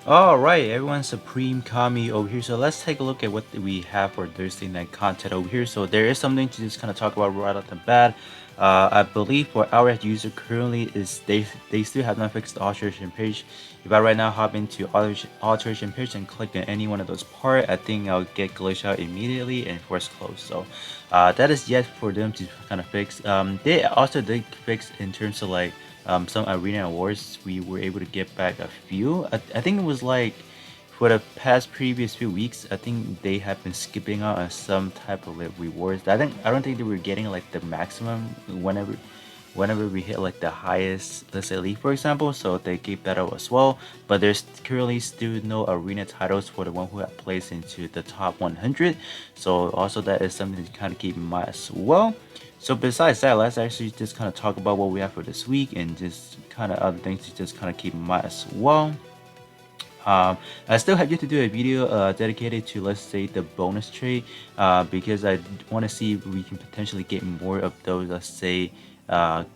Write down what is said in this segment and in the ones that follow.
All right, everyone, Supreme Kami over here. So let's take a look at what we have for Thursday night content over here. So there is something to just kind of talk about right off the bat. I believe for our user currently is they still have not fixed the alteration page. If I right now hop into alteration page and click on any one of those parts, I think I'll get glitched out immediately and force close. So that is yet for them to kind of fix. They also did fix in terms of like some arena awards. We were able to get back a few. I think it was like for the past previous few weeks, I think they have been skipping out on some type of like rewards. I don't think they were getting like the maximum whenever we hit like the highest, let's say league for example. So they gave that out as well. But there's currently still no arena titles for the one who have placed into the top 100. So also that is something to kind of keep in mind as well. So besides that, let's actually just kind of talk about what we have for this week and just kind of other things to just kind of keep in mind as well. I still have yet to do a video dedicated to, let's say, the bonus trade because I want to see if we can potentially get more of those, let's say,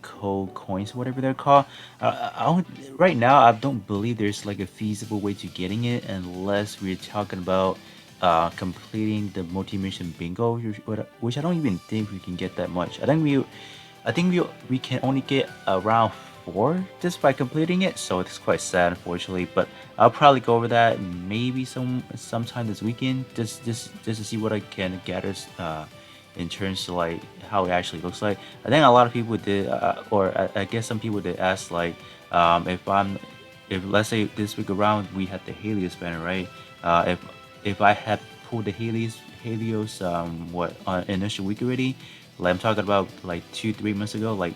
cold coins, whatever they're called. Right now, I don't believe there's like a feasible way to getting it unless we're talking about completing the multi-mission bingo, which I don't even think we can get that much. I think we can only get around four just by completing it, so it's quite sad, unfortunately. But I'll probably go over that maybe sometime this weekend, just to see what I can gather in terms of like how it actually looks like. I think a lot of people did, or I guess some people did ask like, if let's say this week around we had the Helios banner, right? If I had pulled the Helios what on initial week already, like I'm talking about like 2 3 months ago, like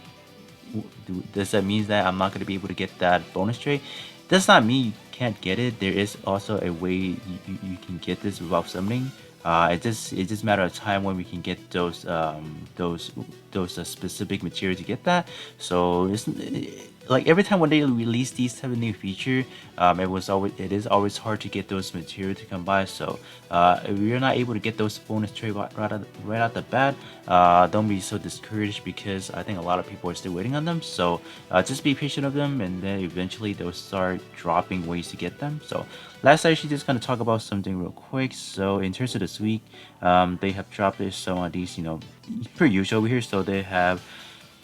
does that mean that I'm not going to be able to get that bonus trade? Does not mean you can't get it. There is also a way you can get this without summoning. It just matter of time when we can get those specific material to get that. So it's like every time when they release these type of new feature, it is always hard to get those material to come by. So if you're not able to get those bonus trade right out the bat, don't be so discouraged because I think a lot of people are still waiting on them. So just be patient of them, and then eventually they'll start dropping ways to get them. So last I actually just gonna talk about something real quick. So in terms of this week, they have dropped this some of these, per usual over here. So they have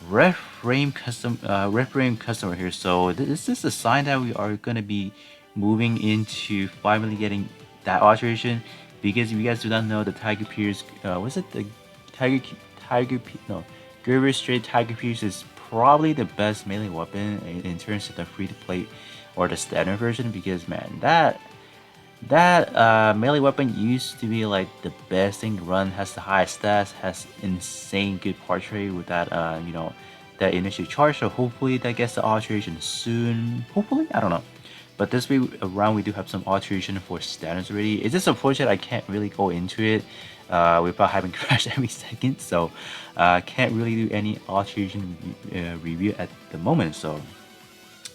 ref frame customer here. So this is a sign that we are gonna be moving into finally getting that alteration. Because if you guys do not know, the Tiger Pierce, was it the Tiger Tiger no, Gerber Straight Tiger Pierce is probably the best melee weapon in terms of the free to play or the standard version. Because man, that melee weapon used to be like the best thing to run, has the highest stats, has insane good portrait with that that initial charge. So hopefully that gets the alteration soon. Hopefully, I don't know. But this week around we do have some alteration for standards already. It's just unfortunate I can't really go into it without having crashed every second. So can't really do any alteration review at the moment. So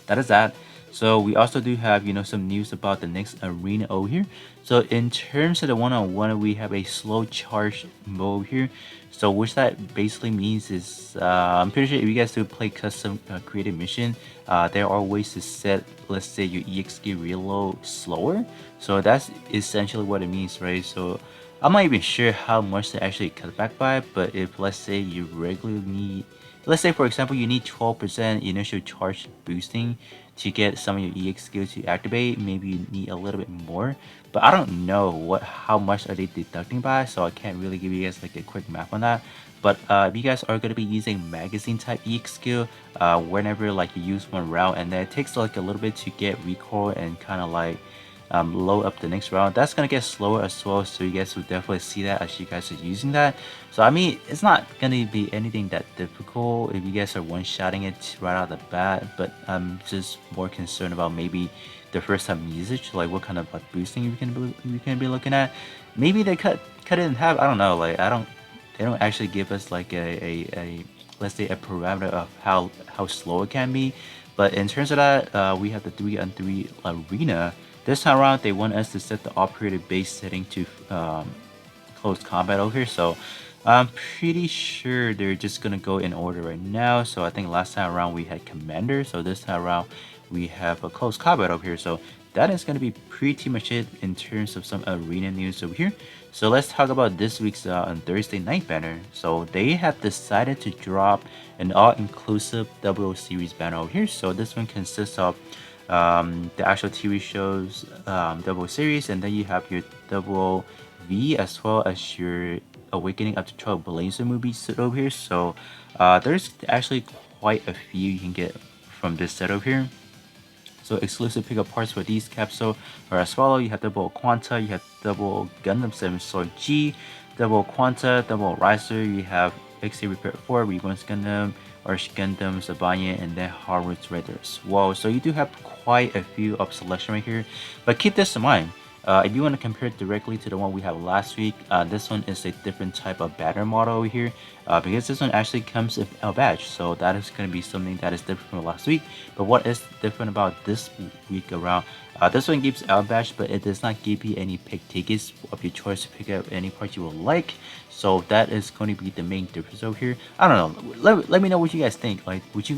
that is that. So we also do have some news about the next arena over here. So in terms of the one-on-one, we have a slow charge mode here. So which that basically means is I'm pretty sure if you guys do play custom creative mission, there are ways to set, let's say, your EXP reload slower. So that's essentially what it means, right? So I'm not even sure how much they actually cut back by, but if let's say you regularly need, let's say for example you need 12% initial charge boosting to get some of your EX skills to activate, maybe you need a little bit more. But I don't know how much are they deducting by, so I can't really give you guys like a quick map on that. But if you guys are going to be using magazine type EX skill, whenever like you use one round and then it takes like a little bit to get recoil and kind of like load up the next round, that's gonna get slower as well. So you guys will definitely see that as you guys are using that. So I mean, it's not gonna be anything that difficult if you guys are one-shotting it right out of the bat. But I'm just more concerned about maybe the first time usage, like what kind of like boosting we can be looking at. Maybe they cut it in half. I don't know. Like they don't actually give us like a let's say a parameter of how slow it can be. But in terms of that, we have the 3-on-3 arena. This time around, they want us to set the operator base setting to close combat over here. So I'm pretty sure they're just gonna go in order right now. So I think last time around we had commander. So this time around we have a close combat over here. So that is going to be pretty much it in terms of some arena news over here. So let's talk about this week's on Thursday night banner. So they have decided to drop an all-inclusive double series banner over here. So this one consists of the actual TV shows double series, and then you have your double V as well as your Awakening Up to 12 Blazer movies over here. So there's actually quite a few you can get from this set over here. So exclusive pickup parts for these capsule are as follows. You have double Quanta, you have double Gundam 7 Sword G, double Quanta, double Riser, you have XA Repair 4, Reborn's Gundam, Arch Gundam, Sabanya, and then Harvard's Raider as well. So you do have quite a few of selection right here. But keep this in mind. If you want to compare it directly to the one we had last week, this one is a different type of banner model over here because this one actually comes with a badge, so that is going to be something that is different from last week. But what is different about this week around, this one gives L badge, but it does not give you any pick tickets of your choice to pick up any part you would like. So that is going to be the main difference over here. I don't know. Let me know what you guys think. Like, would you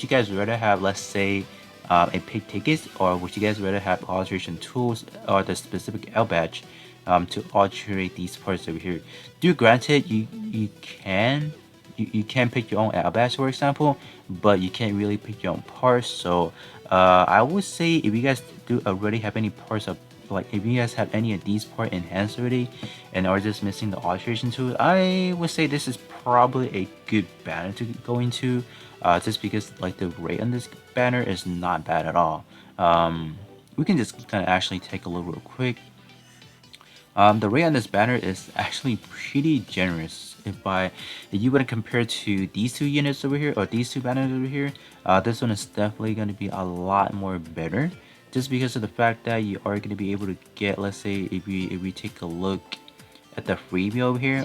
guys rather have, let's say, a pick tickets, or would you guys rather have alteration tools or the specific L badge to alterate these parts over here? Do granted, you can pick your own L badge, for example, but you can't really pick your own parts. So I would say if you guys do already have any parts of, like, if you guys have any of these part enhanced already and are just missing the alteration tool, I would say this is probably a good banner to go into, just because like the rate on this banner is not bad at all. We can just kind of actually take a look real quick. The rate on this banner is actually pretty generous. If you would compare to these two units over here or these two banners over here, this one is definitely going to be a lot more better, just because of the fact that you are going to be able to get, let's say, if we take a look at the freebie over here,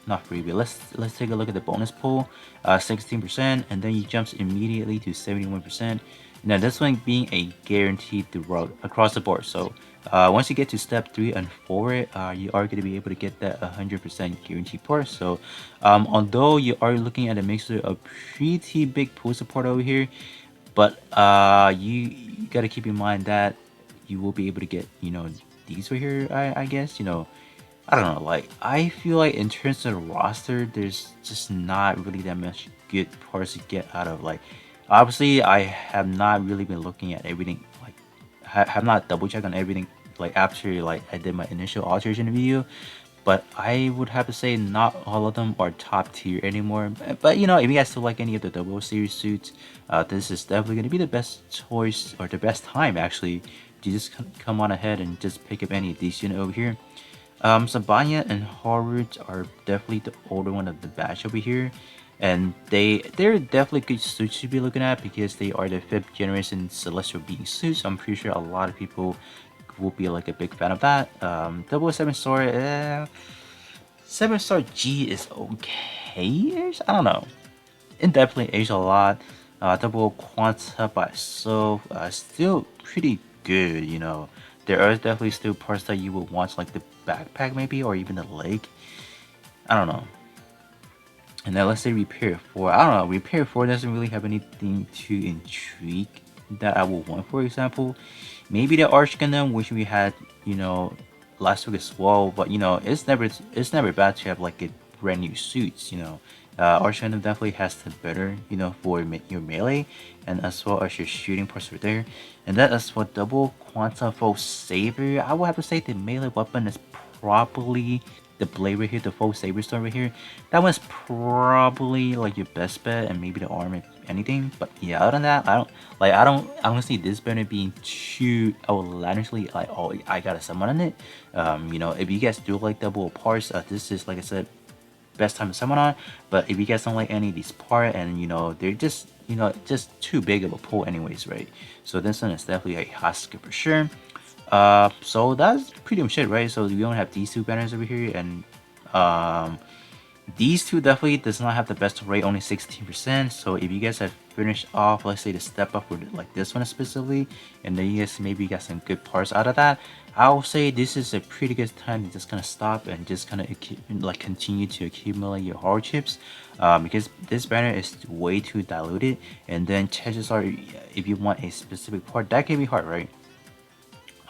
not freebie, let's take a look at the bonus pool, 16%, and then you jumps immediately to 71%. Now this one being a guaranteed throughout across the board. So once you get to step 3 and forward, you are going to be able to get that 100% guaranteed part. So although you are looking at a mixture of pretty big pool support over here, but you got to keep in mind that you will be able to get, these right here, I guess, I don't know, like, I feel like in terms of the roster, there's just not really that much good parts to get out of. Like, obviously, I have not really been looking at everything, like, have not double checked on everything, like, after, like, I did my initial alteration video. But I would have to say not all of them are top tier anymore. But, if you guys still like any of the double series suits, this is definitely going to be the best choice, or the best time, actually, to just come on ahead and just pick up any of these units over here. Sabanya and Harvard are definitely the older one of the batch over here, and they're definitely good suits to be looking at because they are the 5th generation celestial being suits. I'm pretty sure a lot of people will be like a big fan of that. Double 7 star, 7 star G is okay. I don't know. It definitely aged a lot. Double Quanta by itself, still pretty good. There are definitely still parts that you would want, like the backpack maybe, or even the leg. I don't know. And then let's say Repair 4. I don't know. Repair 4 doesn't really have anything to intrigue that I would want, for example. Maybe the Arch Gundam, which we had, last week as well. But it's never bad to have like a brand new suits. Arch Gundam definitely has the better, for your melee, and as well as your shooting parts right there. And that is for double Quantum Foe Saber. I would have to say the melee weapon is probably the blade right here, the Foe Saber Stone right here. That one's probably like your best bet, and maybe the arm if anything. But yeah, other than that, I don't see this banner being too outlandishly like, oh, I gotta summon on it. If you guys do like double parts, this is, like I said, best time to summon on. But if you guys don't like any of these parts, and they're just just too big of a pull anyways, right? So this one is definitely a hot skip for sure. So that's pretty much it, right? So we don't have these two banners over here, and these two definitely does not have the best rate, only 16%. So if you guys have finished off, let's say, the step up with like this one specifically, and then you guys maybe got some good parts out of that, I'll say this is a pretty good time to just kind of stop and just kind of like continue to accumulate your hard chips, because this banner is way too diluted. And then chances are, if you want a specific part, that can be hard, right?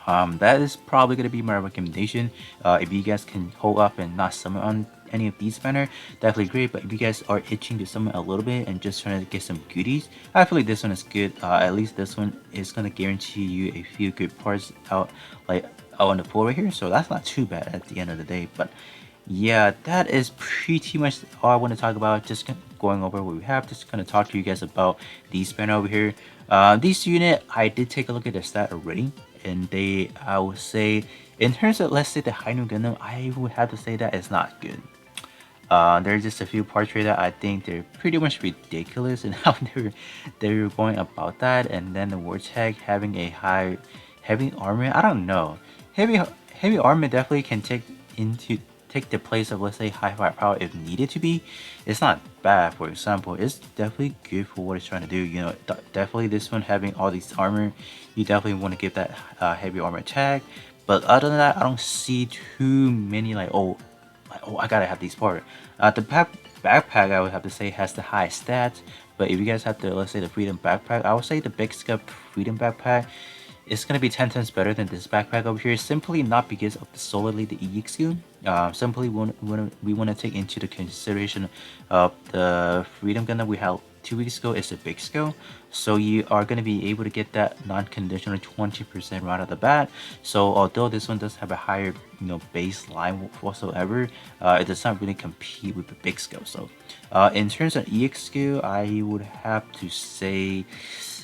That is probably gonna be my recommendation. If you guys can hold up and not summon on any of these banner, definitely great. But if you guys are itching to summon a little bit and just trying to get some goodies, I feel like this one is good. At least this one is gonna guarantee you a few good parts out, like out on the floor right here. So that's not too bad at the end of the day. But yeah, that is pretty much all I want to talk about. Just going over what we have. Just gonna talk to you guys about these banner over here. This unit, I did take a look at the stat already, and they, I would say, in terms of, let's say, the Hainu Gundam, I would have to say that it's not good. There's just a few parts here that I think they're pretty much ridiculous in how they're going about that, and then the Vortec having a high heavy armor. I don't know. Heavy armor definitely can take the place of, let's say, high firepower if needed to be. It's not bad. For example, it's definitely good for what it's trying to do. You know, definitely this one having all these armor, you definitely want to give that heavy armor attack. But other than that, I don't see too many like, oh, I gotta have these parts. The backpack, I would have to say, has the highest stats. But if you guys have the, let's say, the Freedom backpack, I would say the Big Scup Freedom backpack is gonna be 10 times better than this backpack over here. Simply not because of solely the EXQ. Simply we want to take into the consideration of the Freedom gun that we had 2 weeks ago is a big scale, so you are going to be able to get that non-conditional 20% right out of the bat. So although this one does have a higher, you know, baseline whatsoever, it does not really compete with the big scale. So in terms of EXQ, I would have to say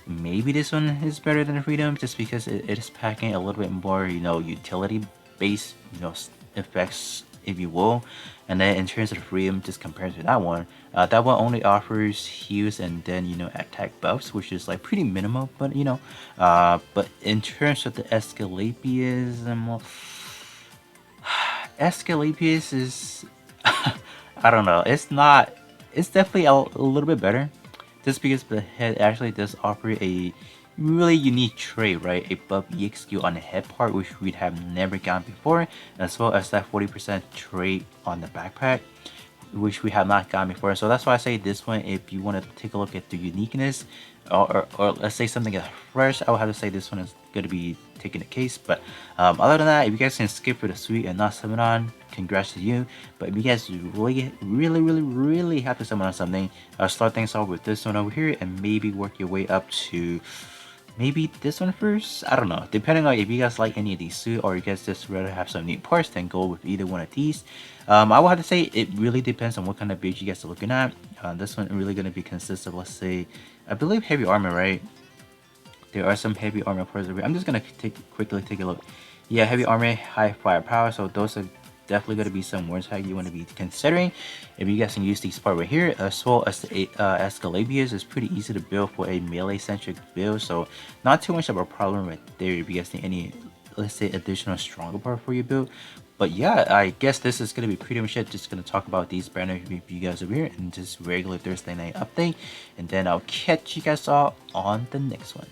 maybe this one is better than the Freedom, just because it is packing a little bit more, you know, utility based, you know, effects, if you will. And then in terms of the Freedom, just compared to that one only offers heals and then, you know, attack buffs, which is like pretty minimal. But you know, but in terms of the Escalapius, Escalapius is I don't know. It's not. It's definitely a little bit better, just because the head actually does offer a really unique trait, right? A buff EXQ on the head part, which we'd have never gotten before, as well as that 40% trait on the backpack, which we have not gotten before. So that's why I say this one, if you want to take a look at the uniqueness, or let's say something is fresh, I would have to say this one is going to be taking the case. But other than that, if you guys can skip for the suite and not summon on, congrats to you. But if you guys really have to summon on something, start things off with this one over here and maybe work your way up to maybe this one first. I don't know, depending on if you guys like any of these suit, or you guys just rather have some neat parts, then go with either one of these. I will have to say it really depends on what kind of build you guys are looking at. This one really going to be consist of, let's say, I believe heavy armor, right? There are some heavy armor parts over here. I'm just gonna quickly take a look. Yeah, heavy armor, high firepower. So those are definitely going to be some words you want to be considering if you guys can use these part right here, as well as the Escalabius is pretty easy to build for a melee centric build, so not too much of a problem right there if you guys need any, let's say, additional stronger part for your build. But yeah, I guess this is going to be pretty much it. Just going to talk about these banners with you guys over here and just regular Thursday night update, and then I'll catch you guys all on the next one.